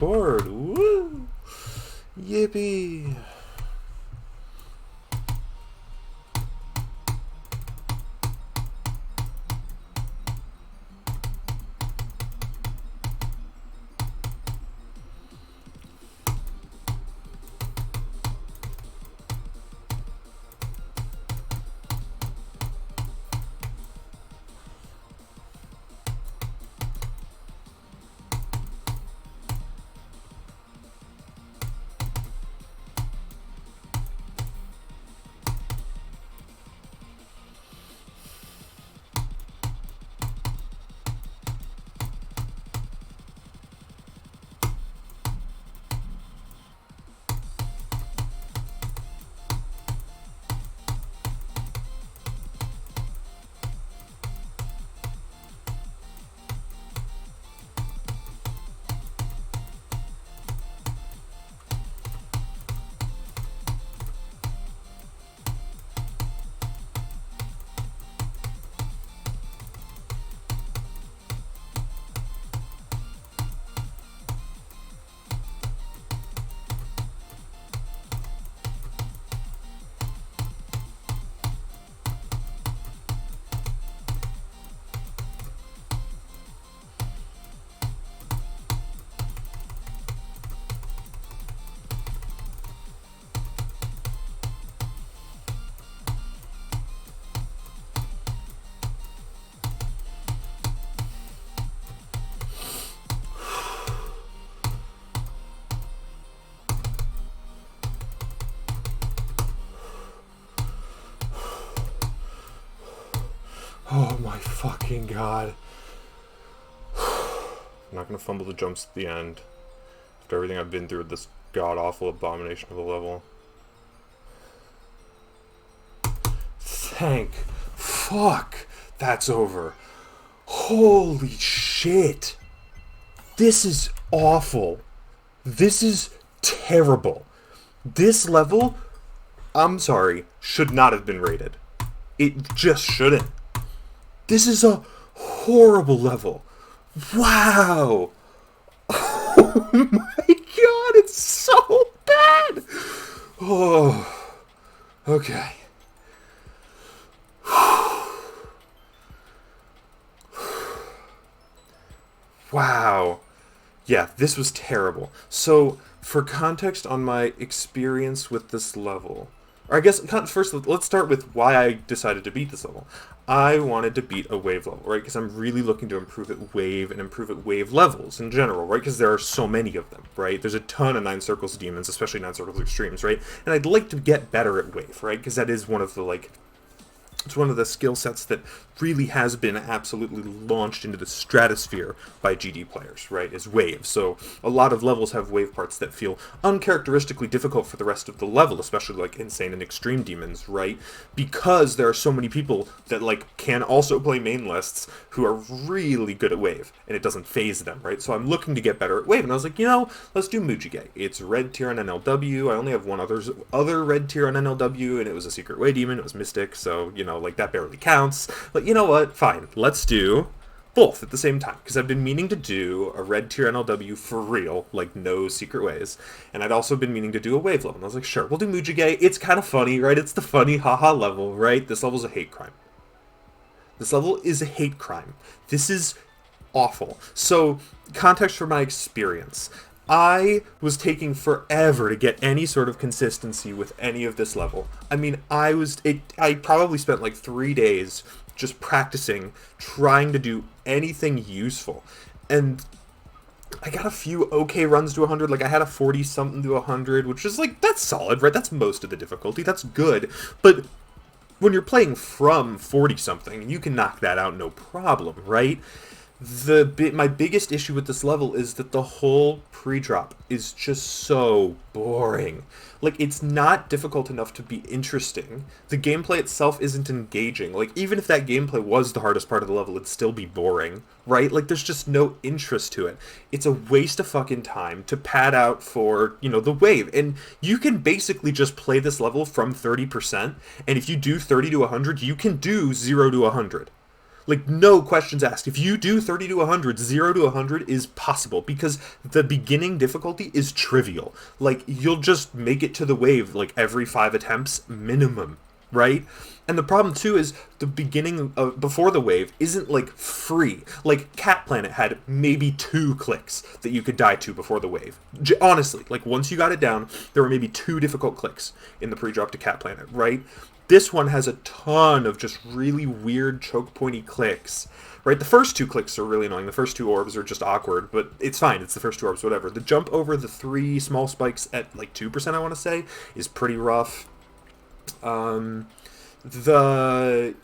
Board. Woo! Yippee! Oh my fucking god. I'm not gonna fumble the jumps at the end. After everything I've been through with this god-awful abomination of a level. Thank fuck that's over. Holy shit. This is awful. This is terrible. This level, I'm sorry, should not have been rated. It just shouldn't. This is a horrible level. Wow. Oh my god, it's so bad. Oh, okay. Wow. Yeah, this was terrible. So, for context on my experience with this level, or I guess first let's start with why I decided to beat this level. I wanted to beat a wave level, right? Because I'm really looking to improve at wave and improve at wave levels in general, right? Because there are so many of them, right? There's a ton of Nine Circles demons, especially Nine Circles extremes, right? And I'd like to get better at wave, right? Because that is one of the it's one of the skill sets that really has been absolutely launched into the stratosphere by GD players, right, is wave. So a lot of levels have wave parts that feel uncharacteristically difficult for the rest of the level, especially like insane and extreme demons, right, because there are so many people that like can also play main lists who are really good at wave, and it doesn't phase them, right? So I'm looking to get better at wave, and I was like, let's do Mujigae. It's red tier on NLW. I only have one other red tier on NLW, and it was a secret way demon. It was Mystic, so, like that barely counts. But you know what? Fine. Let's do both at the same time, because I've been meaning to do a red tier NLW for real, like no secret ways, and I'd also been meaning to do a wave level, and I was like, sure, we'll do Mujigae. It's kind of funny, right? It's the funny haha level, right? This level's a hate crime. This level is a hate crime. This is awful. So, context for my experience. I was taking forever to get any sort of consistency with any of this level. I mean, I probably spent like 3 days just practicing, trying to do anything useful. And I got a few okay runs to 100. Like, I had a 40-something to 100, which is like, that's solid, right? That's most of the difficulty. That's good. But when you're playing from 40-something, you can knock that out no problem, right? My biggest issue with this level is that the whole pre-drop is just so boring. Like, it's not difficult enough to be interesting. The gameplay itself isn't engaging. Like, even if that gameplay was the hardest part of the level, it'd still be boring, right? Like, there's just no interest to it. It's a waste of fucking time to pad out for, the wave. And you can basically just play this level from 30%, and if you do 30 to 100, you can do 0 to 100. Like, no questions asked. If you do 30 to 100, 0 to 100 is possible because the beginning difficulty is trivial. Like, you'll just make it to the wave, like, every 5 attempts minimum, right? And the problem, too, is the beginning of, before the wave isn't, like, free. Like, Cat Planet had maybe 2 clicks that you could die to before the wave. Honestly, like, once you got it down, there were maybe 2 difficult clicks in the pre-drop to Cat Planet, right? This one has a ton of just really weird choke pointy clicks, right? The first 2 clicks are really annoying. The first 2 orbs are just awkward, but it's fine. It's the first 2 orbs, whatever. The jump over the 3 small spikes at like 2%, I want to say, is pretty rough. The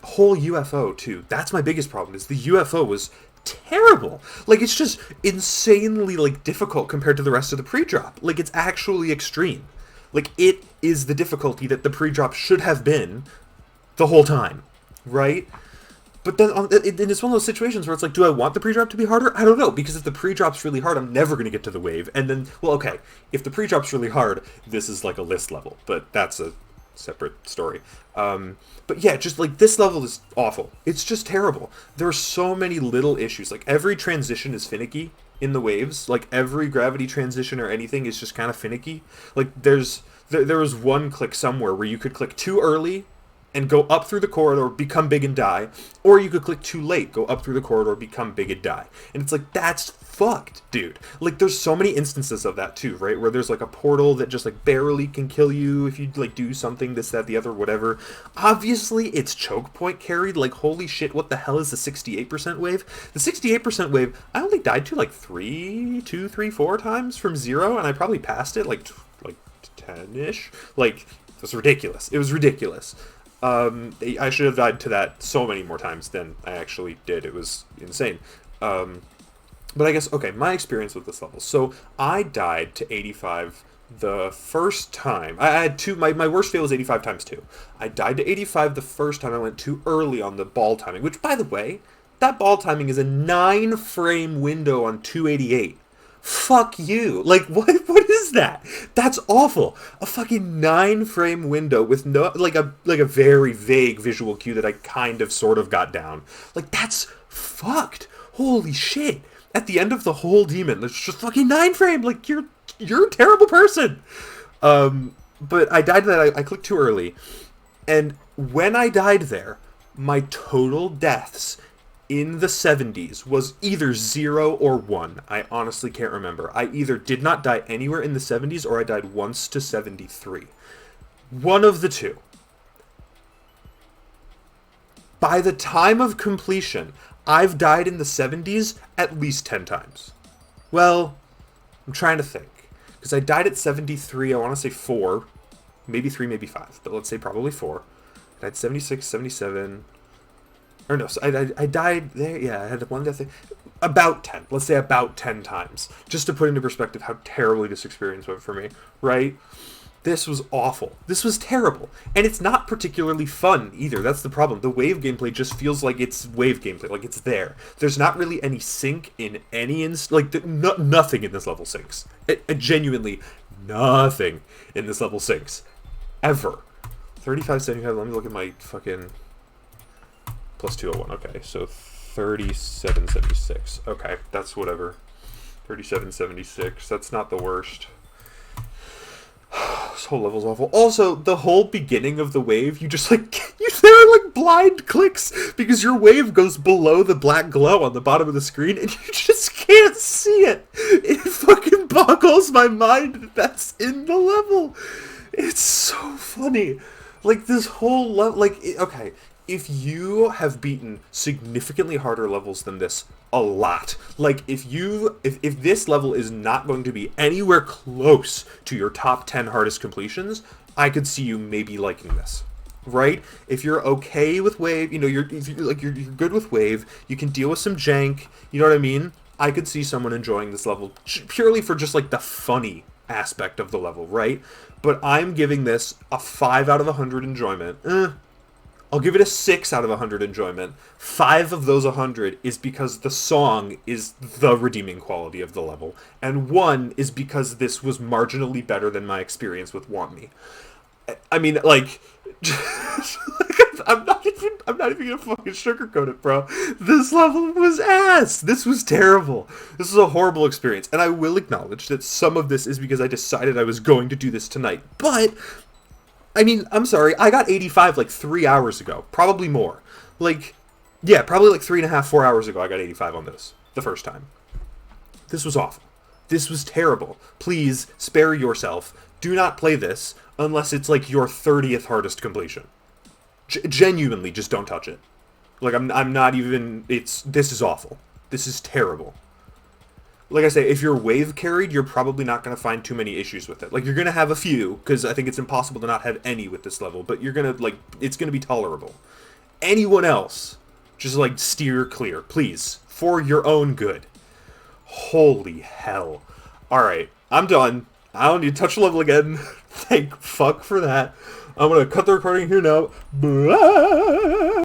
whole UFO too. That's my biggest problem. Is the UFO was terrible. Like, it's just insanely like difficult compared to the rest of the pre-drop. Like, it's actually extreme. Like, it is the difficulty that the pre-drop should have been the whole time, right? But then it's one of those situations where it's like, do I want the pre-drop to be harder? I don't know, because if the pre-drop's really hard, I'm never going to get to the wave. And then, well, okay, if the pre-drop's really hard, this is like a list level, but that's a separate story. But yeah, just like this level is awful. It's just terrible. There are so many little issues. Like, every transition is finicky in the waves. Like, every gravity transition or anything is just kind of finicky. Like, there was one click somewhere where you could click too early and go up through the corridor, become big and die, or you could click too late, go up through the corridor, become big and die. And it's like, that's fucked, dude. Like, there's so many instances of that too, right? Where there's like a portal that just like barely can kill you if you like do something, this, that, the other, whatever. Obviously, it's choke point carried. Like, holy shit, what the hell is the 68% wave? The 68% wave, I only died to like 2, 3, 4 times from 0, and I probably passed it like 10-ish. Like, it was ridiculous. It was ridiculous. I should have died to that so many more times than I actually did. It was insane. But I guess, okay, my experience with this level. So I died to 85 the first time. I had 2, my worst fail was 85 times 2. I died to 85 the first time I went too early on the ball timing, which, by the way, that ball timing is a 9-frame window on 288. Fuck you. Like, what is that? That's awful. A fucking 9-frame window with no, like a very vague visual cue that I kind of sort of got down. Like, that's fucked. Holy shit. At the end of the whole demon, there's just fucking 9-frame. Like, you're a terrible person. But I died to that. I clicked too early. And when I died there, my total deaths in the 70s was either 0 or 1. I honestly can't remember. I either did not die anywhere in the 70s or I died once to 73. One of the two. By the time of completion, I've died in the 70s at least 10 times. Well, I'm trying to think. Because I died at 73, I want to say 4. Maybe 3, maybe 5. But let's say probably 4. I died 76, 77... Or no, so I died there, yeah, I had one death there. About 10. Let's say about 10 times. Just to put into perspective how terribly this experience went for me, right? This was awful. This was terrible. And it's not particularly fun either. That's the problem. The wave gameplay just feels like it's wave gameplay, like it's there. There's not really any sync in any... nothing in this level syncs. Genuinely, nothing in this level syncs. Ever. 35, 75, let me look at my fucking... Plus 201, okay, so 3776. Okay, that's whatever. 3776, that's not the worst. This whole level's awful. Also, the whole beginning of the wave, you just like, there are like blind clicks because your wave goes below the black glow on the bottom of the screen and you just can't see it. It fucking boggles my mind that that's in the level. It's so funny. Like, this whole level, like, okay. If you have beaten significantly harder levels than this a lot, like if this level is not going to be anywhere close to your top 10 hardest completions, I could see you maybe liking this, right? If you're okay with wave, you know, you're good with wave, you can deal with some jank, you know what I mean? I could see someone enjoying this level purely for just like the funny aspect of the level, right? But I'm giving this a 5 out of 100 enjoyment. I'll give it a 6 out of 100 enjoyment. 5 of those 100 is because the song is the redeeming quality of the level. And 1 is because this was marginally better than my experience with Want Me. I mean, like I'm not even gonna fucking sugarcoat it, bro. This level was ass. This was terrible. This was a horrible experience. And I will acknowledge that some of this is because I decided I was going to do this tonight. But, I mean, I'm sorry, I got 85 like 3 hours ago. Probably more. Like, yeah, probably like 3.5, 4 hours ago I got 85 on this. The first time. This was awful. This was terrible. Please, spare yourself. Do not play this unless it's like your 30th hardest completion. Genuinely, just don't touch it. Like, I'm not even... This is awful. This is terrible. Like I say, if you're wave carried, you're probably not going to find too many issues with it. Like, you're going to have a few, because I think it's impossible to not have any with this level, but you're going to, like, it's going to be tolerable. Anyone else, just, like, steer clear, please, for your own good. Holy hell. Alright, I'm done. I don't need to touch the level again. Thank fuck for that. I'm going to cut the recording here now. Bye.